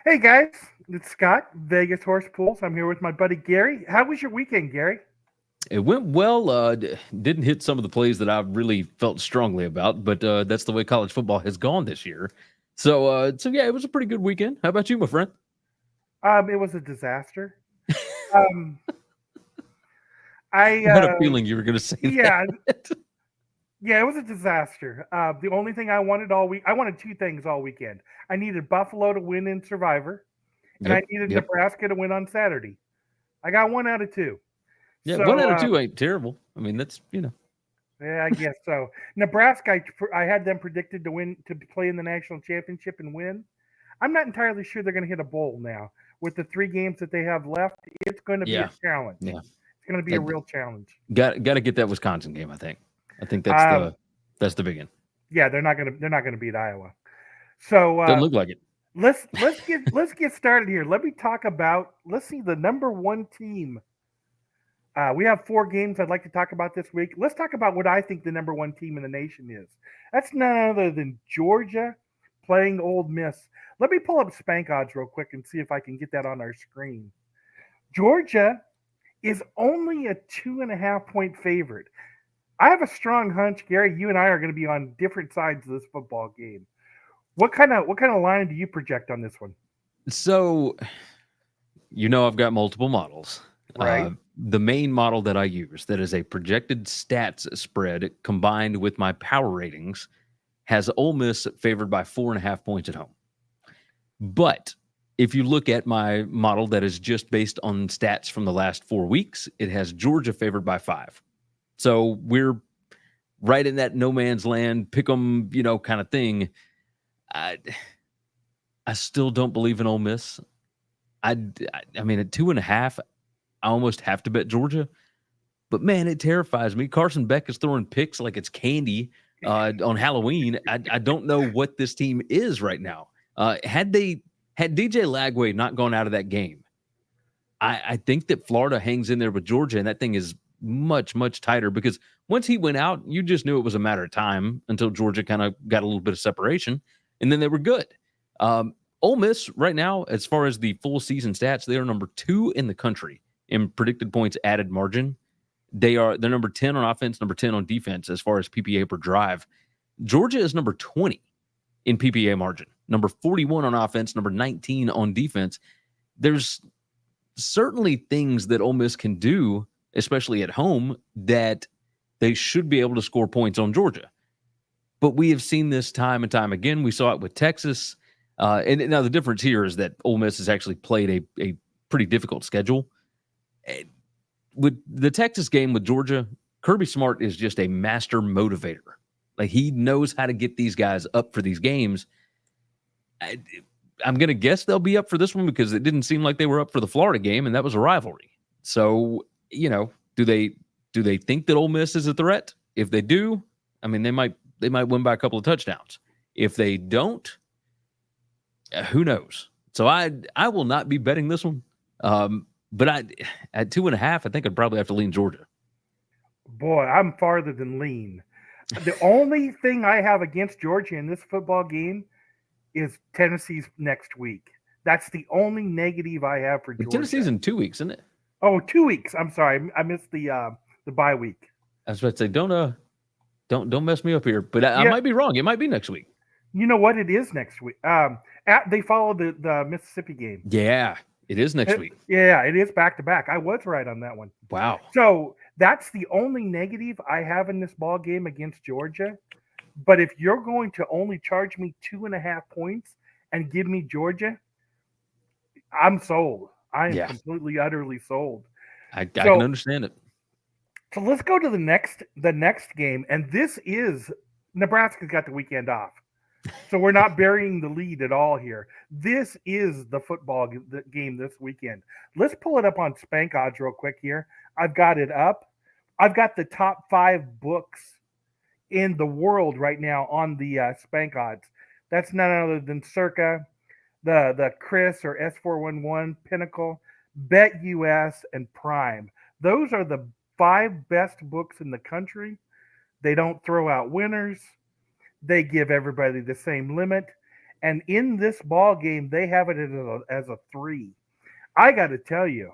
Hey guys, it's Scott, Vegas Horse Pools. I'm here with my buddy Gary. How was your weekend, Gary? It went well. Didn't hit some of the plays that I really felt strongly about, but that's the way college football has gone this year. So yeah, it was a pretty good weekend. How about you, my friend? It was a disaster. Um, I I had a feeling you were going to say yeah, that. yeah, it was a disaster. The only thing I wanted all week, I wanted two things all weekend. I needed Buffalo to win in Survivor, and I Yep, needed yep. Nebraska to win on Saturday. I got one out of two. Yeah, So, 1 out of 2 ain't terrible. I mean, that's. yeah, I guess so. Nebraska, I had them predicted to win to play in the national championship and win. I'm not entirely sure they're going to hit a bowl now. With the three games that they have left, it's going to be a Yeah, challenge. yeah. It's going to be a That, real challenge. got to get that Wisconsin game. I think Um, that's the big one. yeah, they're not gonna beat Iowa. So Doesn't look like it. let's get started here. Let me talk about let's see the number one team. We have four games I'd like to talk about this week. Let's talk about what I think the number one team in the nation is. That's none other than Georgia playing Old Miss. Let me pull up Spank odds real quick and see if I can get that on our screen. Georgia is only a 2.5 point favorite. I have a strong hunch, Gary. You and I are going to be on different sides of this football game. What kind of line do you project on this one? So I've got multiple models. Right? The main model that I use, that is a projected stats spread combined with my power ratings, has Ole Miss favored by 4.5 points at home. But if you look at my model that is just based on stats from the last 4 weeks, it has Georgia favored by 5. So we're right in that no man's land, pick 'em, kind of thing. I, I still don't believe in Ole Miss. I mean, at 2.5, I almost have to bet Georgia. But man, it terrifies me. Carson Beck is throwing picks like it's candy on Halloween. I don't know what this team is right now. Had DJ Lagway not gone out of that game, I think that Florida hangs in there with Georgia, and that thing is much, much tighter because once he went out, you just knew it was a matter of time until Georgia kind of got a little bit of separation, and then they were good. Ole Miss right now, as far as the full season stats, they are number 2 in the country in predicted points added margin. They're number 10 on offense, number 10 on defense as far as PPA per drive. Georgia is number 20 in PPA margin, number 41 on offense, number 19 on defense. There's certainly things that Ole Miss can do, especially at home, that they should be able to score points on Georgia. But we have seen this time and time again. We saw it with Texas. And now the difference here is that Ole Miss has actually played a pretty difficult schedule. With the Texas game with Georgia, Kirby Smart is just a master motivator. Like, he knows how to get these guys up for these games. I'm going to guess they'll be up for this one because it didn't seem like they were up for the Florida game, and that was a rivalry. So, do they think that Ole Miss is a threat? If they do, I mean, they might win by a couple of touchdowns. If they don't, who knows? So I will not be betting this one. But at 2.5, I think I'd probably have to lean Georgia. Boy, I'm farther than lean. The only thing I have against Georgia in this football game is Tennessee's next week. That's the only negative I have for But Georgia. Tennessee's in 2 weeks, isn't it? Oh, 2 weeks. I'm sorry, I missed the bye week. I was about to say, don't mess me up here. But I Yeah, might be wrong. It might be next week. you know what? It is next week. They follow the Mississippi game. Yeah, it is next week. Yeah, it is back to back. I was right on that one. Wow. So that's the only negative I have in this ball game against Georgia. But if you're going to only charge me 2.5 points and give me Georgia, I'm sold. I am Yeah, completely, utterly sold. I can So, understand it. so let's go to the next game, and this is Nebraska's got the weekend off, so we're not burying the lead at all here. This is the football game this weekend. Let's pull it up on Spank Odds real quick here. I've got it up. I've got the top 5 books in the world right now on the Spank Odds. That's none other than Circa, the Chris or S411, Pinnacle, BetUS, and Prime. Those are the 5 best books in the country. They don't throw out winners. They give everybody the same limit. And in this ball game, they have it as a 3. I got to tell you,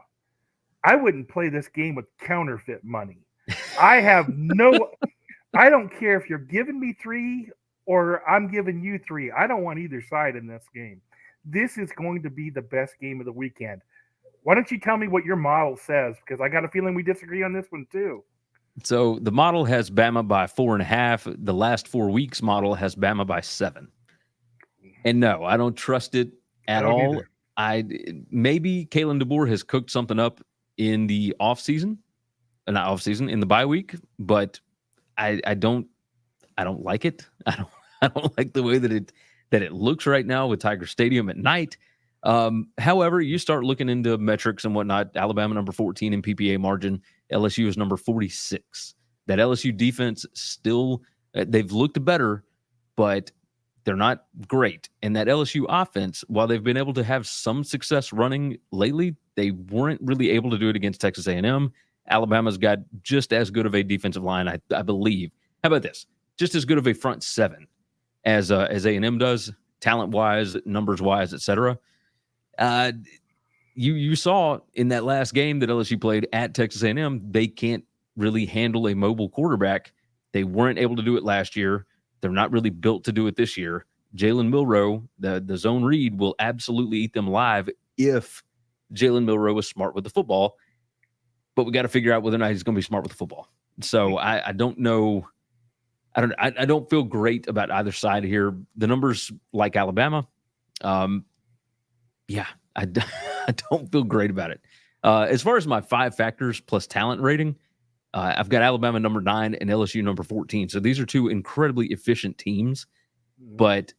I wouldn't play this game with counterfeit money. I have no, I don't care if you're giving me 3 or I'm giving you 3. I don't want either side in this game. This is going to be the best game of the weekend. Why don't you tell me what your model says? Because I got a feeling we disagree on this one too. So the model has Bama by 4.5. The last 4 weeks model has Bama by 7. And no, I don't trust it at all. Maybe Kalen DeBoer has cooked something up in the offseason, not offseason, in the bye week, but I don't like it. I don't like the way that it looks right now with Tiger Stadium at night. However, you start looking into metrics and whatnot. Alabama number 14 in PPA margin. LSU is number 46. That LSU defense still, they've looked better, but they're not great. And that LSU offense, while they've been able to have some success running lately, they weren't really able to do it against Texas A&M. Alabama's got just as good of a defensive line, I believe. How about this? Just as good of a front 7 as A&M does, talent-wise, numbers-wise, etc. You saw in that last game that LSU played at Texas A&M, they can't really handle a mobile quarterback. They weren't able to do it last year. They're not really built to do it this year. Jalen Milroe, the zone read, will absolutely eat them alive if Jalen Milroe is smart with the football. But we got to figure out whether or not he's going to be smart with the football. So I don't know. I don't feel great about either side here. The numbers like Alabama. Yeah, I don't feel great about it. As far as my 5 factors plus talent rating, I've got Alabama number 9 and LSU number 14. So these are 2 incredibly efficient teams, but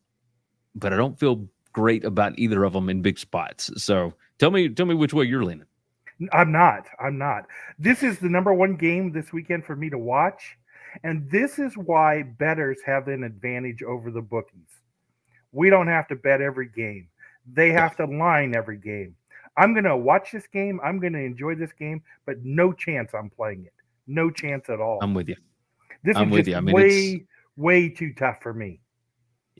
I don't feel great about either of them in big spots. So tell me which way you're leaning. I'm not. This is the number 1 game this weekend for me to watch. And this is why bettors have an advantage over the bookies. We don't have to bet every game. They have to line every game. I'm going to watch this game. I'm going to enjoy this game, but no chance I'm playing it. No chance at all. I'm with you. This is just way too tough for me.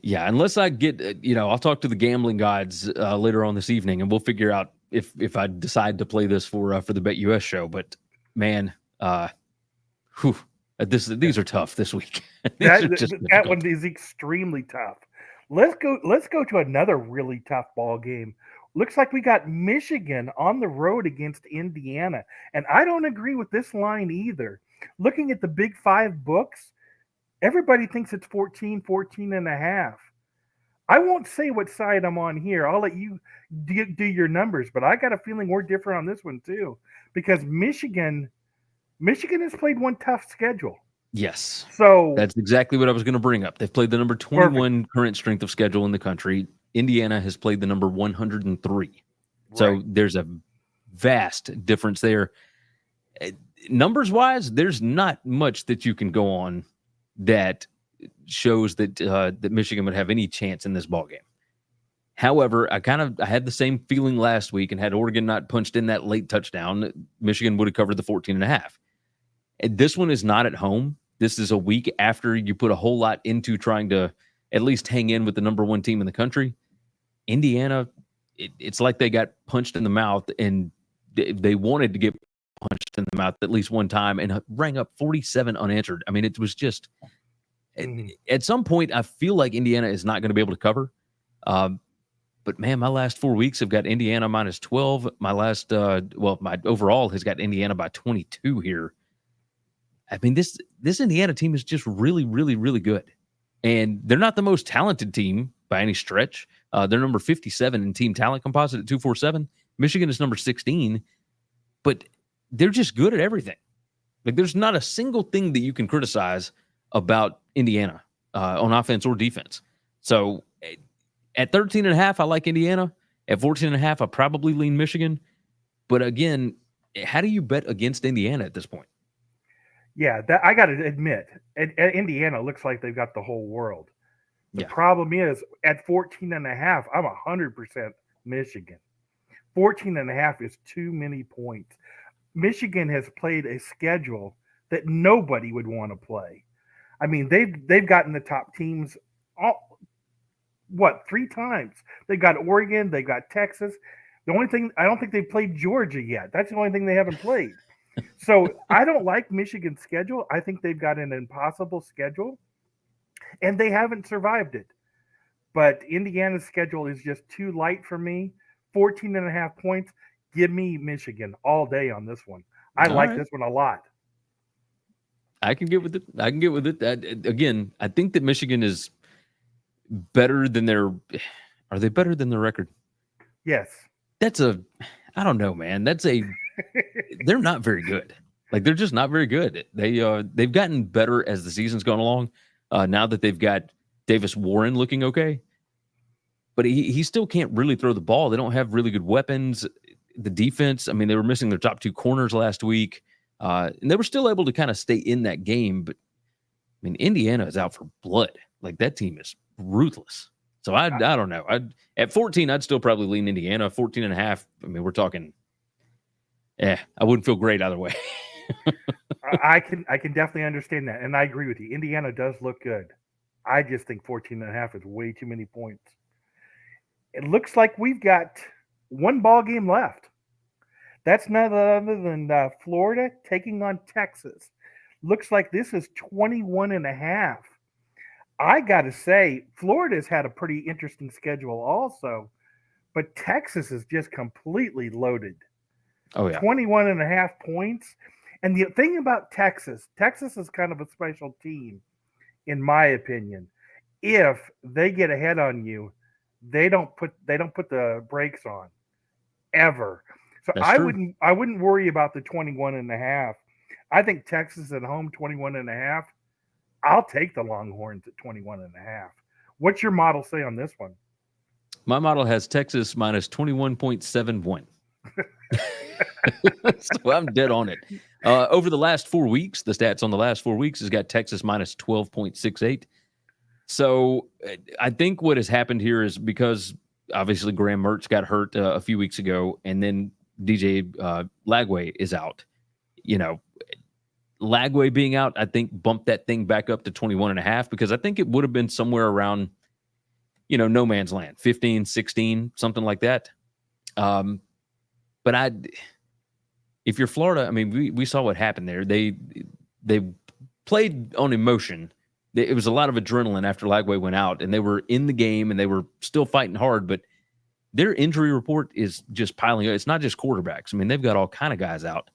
Yeah, unless I get, I'll talk to the gambling gods later on this evening, and we'll figure out if I decide to play this for the Bet US show. But man, these are tough this week. that one is extremely tough. Let's go to another really tough ball game. Looks like we got Michigan on the road against Indiana. And I don't agree with this line either. Looking at the Big 5 books, everybody thinks it's 14 and a half. I won't say what side I'm on here. I'll let you do your numbers, but I got a feeling we're different on this one too. Because Michigan has played one tough schedule. Yes. So that's exactly what I was going to bring up. They've played the number 21 current strength of schedule in the country. Indiana has played the number 103. Right. So there's a vast difference there. Numbers wise, there's not much that you can go on that shows that that Michigan would have any chance in this ball game. However, I had the same feeling last week, and had Oregon not punched in that late touchdown, Michigan would have covered the 14.5. And this one is not at home. This is a week after you put a whole lot into trying to at least hang in with the number 1 team in the country. Indiana, it's like they got punched in the mouth, and they wanted to get punched in the mouth at least one time, and rang up 47 unanswered. I mean, it was just at some point, I feel like Indiana is not going to be able to cover. But man, my last 4 weeks have got Indiana minus 12. My my overall has got Indiana by 22 here. I mean, this Indiana team is just really, really, really good. And they're not the most talented team by any stretch. They're number 57 in team talent composite at 247. Michigan is number 16. But they're just good at everything. Like, there's not a single thing that you can criticize about Indiana on offense or defense. So at 13.5, I like Indiana. At 14.5, I probably lean Michigan. But again, how do you bet against Indiana at this point? Yeah, that I got to admit, Indiana looks like they've got the whole world. The problem is at 14.5, I'm 100% Michigan. 14.5 is too many points. Michigan has played a schedule that nobody would want to play. I mean, they've gotten the top teams 3 times. They got Oregon, they got Texas. The only thing I don't think they've played Georgia yet. That's the only thing they haven't played. So I don't like Michigan's schedule. I think they've got an impossible schedule, and they haven't survived it. But Indiana's schedule is just too light for me. 14 and a half points. Give me Michigan all day on this one. I All like right. this one a lot. I can get with it. I can get with it. Again, I think that Michigan is better than their. Are they better than their record? Yes. I don't know, man. They're not very good. Like they're just not very good. They've gotten better as the season's gone along. Now that they've got Davis Warren looking okay, but he still can't really throw the ball. They don't have really good weapons. The defense, I mean, they were missing their top 2 corners last week, and they were still able to kind of stay in that game. But I mean, Indiana is out for blood. Like that team is ruthless. So I don't know. At 14, I'd still probably lean Indiana. 14 and a half. I mean, we're talking. I wouldn't feel great either way. I can definitely understand that, and I agree with you. Indiana does look good. I just think 14 and a half is way too many points. It looks like we've got one ball game left. That's none other than Florida taking on Texas. Looks like this is 21 and a half. I got to say, Florida's had a pretty interesting schedule also, but Texas is just completely loaded. Oh, yeah. 21 and a half points. And the thing about Texas is kind of a special team, in my opinion. If they get ahead on you, they don't put the brakes on ever. So That's I true. wouldn't worry about the 21 and a half. I think Texas at home 21 and a half. I'll take the Longhorns at 21 and a half. What's your model say on this one? My model has Texas minus 21.71. So I'm dead on it. Over the last 4 weeks, the stats on the last 4 weeks has got Texas minus 12.68. So I think what has happened here is because obviously Graham Mertz got hurt a few weeks ago, and then DJ Lagway is out. You know, Lagway being out, I think bumped that thing back up to 21 and a half because I think it would have been somewhere around, no man's land, 15, 16, something like that. But if you're Florida, I mean, we saw what happened there. They played on emotion. It was a lot of adrenaline after Lagway went out, and they were in the game and they were still fighting hard. But their injury report is just piling up. It's not just quarterbacks. I mean, they've got all kind of guys out.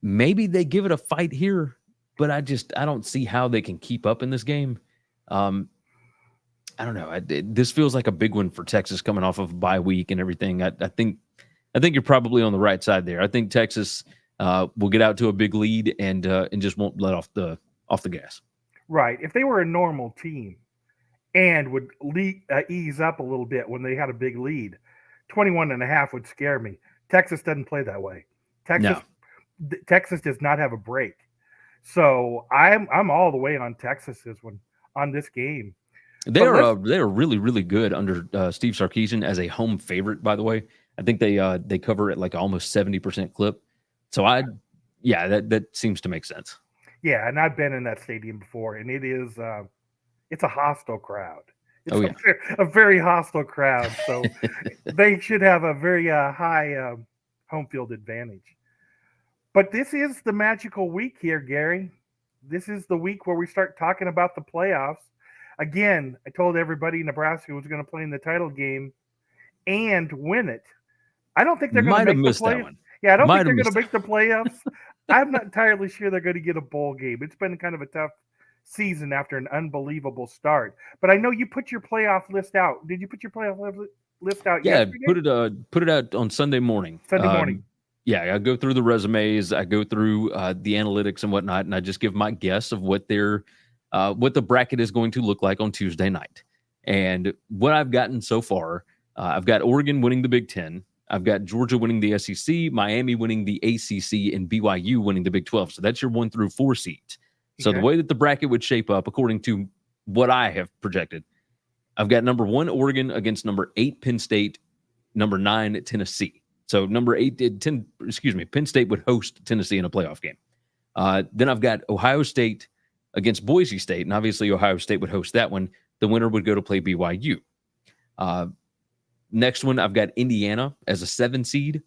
Maybe they give it a fight here, but I don't see how they can keep up in this game. I don't know. This feels like a big one for Texas coming off of a bye week and everything. I think you're probably on the right side there. I think Texas will get out to a big lead and just won't let off the gas. Right. If they were a normal team and would ease up a little bit when they had a big lead, 21 and a half would scare me. Texas doesn't play that way. Texas does not have a break. So I'm all the way on Texas on this game. They are really, really good under Steve Sarkisian as a home favorite, by the way. I think they cover at like almost 70% clip. So that seems to make sense. Yeah, and I've been in that stadium before, and it's a hostile crowd. It's a very hostile crowd. So they should have a very high home field advantage. But this is the magical week here, Gary. This is the week where we start talking about the playoffs. Again, I told everybody Nebraska was going to play in the title game and win it. I don't think they're going to make the playoffs. Yeah, I don't think they're going to make the playoffs. I'm not entirely sure they're going to get a bowl game. It's been kind of a tough season after an unbelievable start. But I know you put your playoff list out. Did you put your playoff list out yesterday? Yeah, put it out on Sunday morning. Yeah, I go through the resumes, I go through the analytics and whatnot, and I just give my guess of what the bracket is going to look like on Tuesday night. And what I've gotten so far, I've got Oregon winning the Big Ten. I've got Georgia winning the SEC, Miami winning the ACC, and BYU winning the Big 12. So that's your 1 through 4 seeds. So the way that the bracket would shape up, according to what I have projected, I've got number 1 Oregon against number 8 Penn State, number 9 Tennessee. So Penn State would host Tennessee in a playoff game. Then I've got Ohio State, against Boise State, and obviously Ohio State would host that one. The winner would go to play BYU. Next one, I've got Indiana as a 7 seed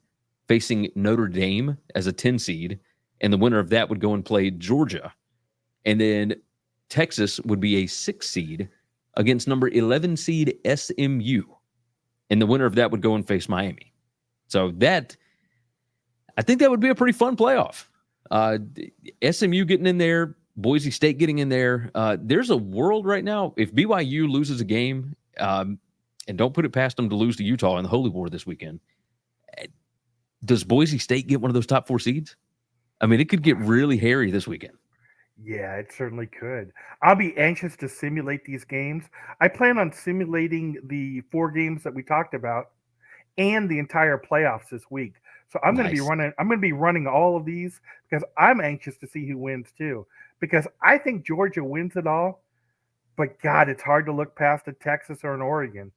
facing Notre Dame as a 10 seed, and the winner of that would go and play Georgia. And then Texas would be a 6 seed against number 11 seed SMU, and the winner of that would go and face Miami. So I think that would be a pretty fun playoff. SMU getting in there, Boise State getting in there. There's a world right now, if BYU loses a game, and don't put it past them to lose to Utah in the Holy War this weekend, does Boise State get one of those top 4 seeds? I mean, it could get really hairy this weekend. Yeah, it certainly could. I'll be anxious to simulate these games. I plan on simulating the 4 games that we talked about and the entire playoffs this week. So I'm going to be running all of these because I'm anxious to see who wins too. Because I think Georgia wins it all, but God, it's hard to look past a Texas or an Oregon.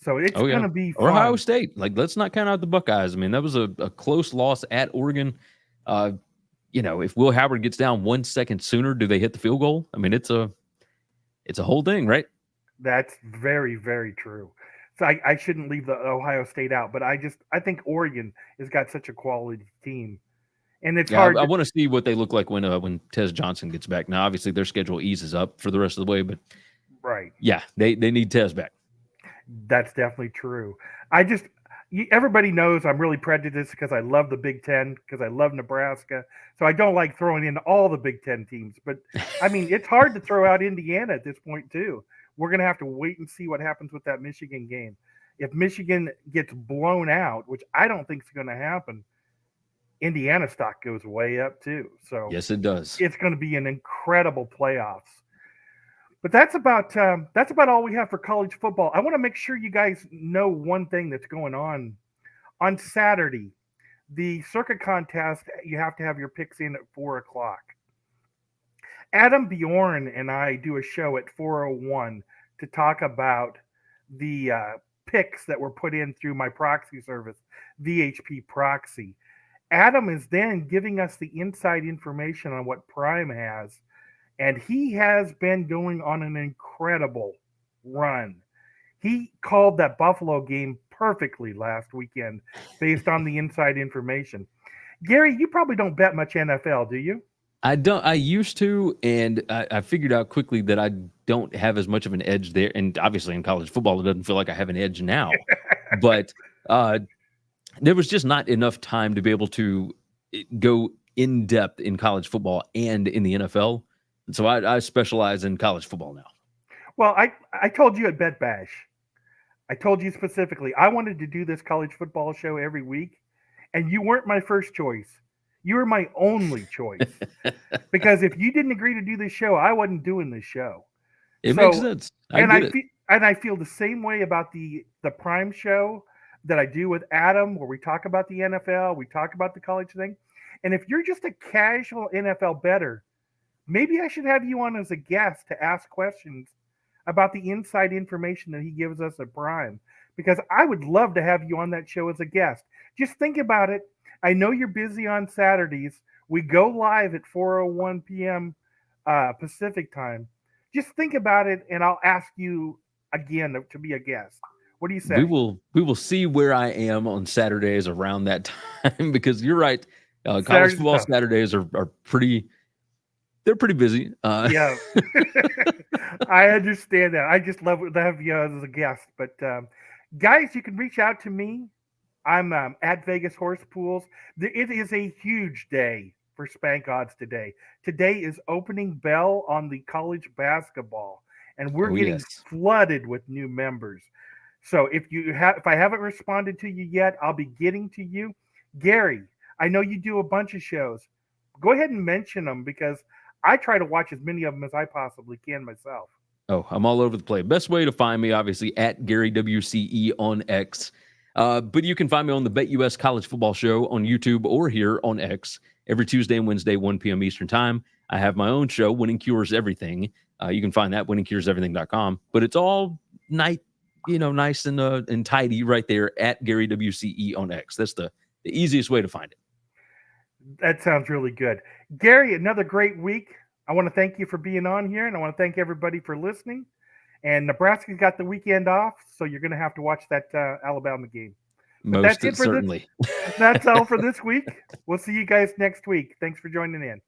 So it's going to be fun. Or Ohio State. Like, let's not count out the Buckeyes. I mean, that was a close loss at Oregon. If Will Howard gets down 1 second sooner, do they hit the field goal? I mean, it's a whole thing, right? That's very, very true. So I shouldn't leave the Ohio State out, but I think Oregon has got such a quality team. And it's hard. I want to see what they look like when Tez Johnson gets back. Now, obviously, their schedule eases up for the rest of the way, but right. Yeah, they need Tez back. That's definitely true. Everybody knows I'm really prejudiced because I love the Big Ten, because I love Nebraska. So I don't like throwing in all the Big Ten teams. But, I mean, it's hard to throw out Indiana at this point, too. We're going to have to wait and see what happens with that Michigan game. If Michigan gets blown out, which I don't think is going to happen, Indiana stock goes way up, too. So yes, it does. It's going to be an incredible playoffs. But that's about all we have for college football. I want to make sure you guys know one thing that's going on. On Saturday, the circuit contest, you have to have your picks in at 4:00. Adam Bjorn and I do a show at 4:01 to talk about the picks that were put in through my proxy service, VHP Proxy. Adam is then giving us the inside information on what Prime has. And he has been going on an incredible run. He called that Buffalo game perfectly last weekend based on the inside information. Gary, you probably don't bet much NFL, do you? I don't. I used to, and I figured out quickly that I don't have as much of an edge there. And obviously in college football, it doesn't feel like I have an edge now. But there was just not enough time to be able to go in depth in college football and in the NFL. So I specialize in college football now. Well, I told you at Bet Bash, I told you specifically, I wanted to do this college football show every week, and you weren't my first choice. You were my only choice. Because if you didn't agree to do this show, I wasn't doing this show. It makes sense. I feel the same way about the Prime show that I do with Adam, where we talk about the NFL, we talk about the college thing. And if you're just a casual NFL bettor, maybe I should have you on as a guest to ask questions about the inside information that he gives us at Prime, because I would love to have you on that show as a guest. Just think about it. I know you're busy on Saturdays. We go live at 4:01 p.m. Pacific time. Just think about it, and I'll ask you again to be a guest. What do you say? We will see where I am on Saturdays around that time, because you're right. College football Saturdays are pretty. They're pretty busy. Yeah, I understand that. I just love to have you as a guest. But guys, you can reach out to me. I'm at Vegas Horse Pools. It is a huge day for Spank Odds today. Today is opening bell on the college basketball, and we're getting flooded with new members. So if I haven't responded to you yet, I'll be getting to you. Gary, I know you do a bunch of shows. Go ahead and mention them, because I try to watch as many of them as I possibly can myself. Oh, I'm all over the place. Best way to find me, obviously, at Gary WCE on X. But you can find me on the BetUS College Football Show on YouTube or here on X every Tuesday and Wednesday, 1 p.m. Eastern Time. I have my own show, Winning Cures Everything. You can find that at winningcureseverything.com. But it's all nice and tidy right there at Gary WCE on X. That's the easiest way to find it. That sounds really good. Gary, another great week. I want to thank you for being on here, and I want to thank everybody for listening. And Nebraska's got the weekend off, so you're going to have to watch that Alabama game. But Most that's it for certainly. That's all for this week. We'll see you guys next week. Thanks for joining in.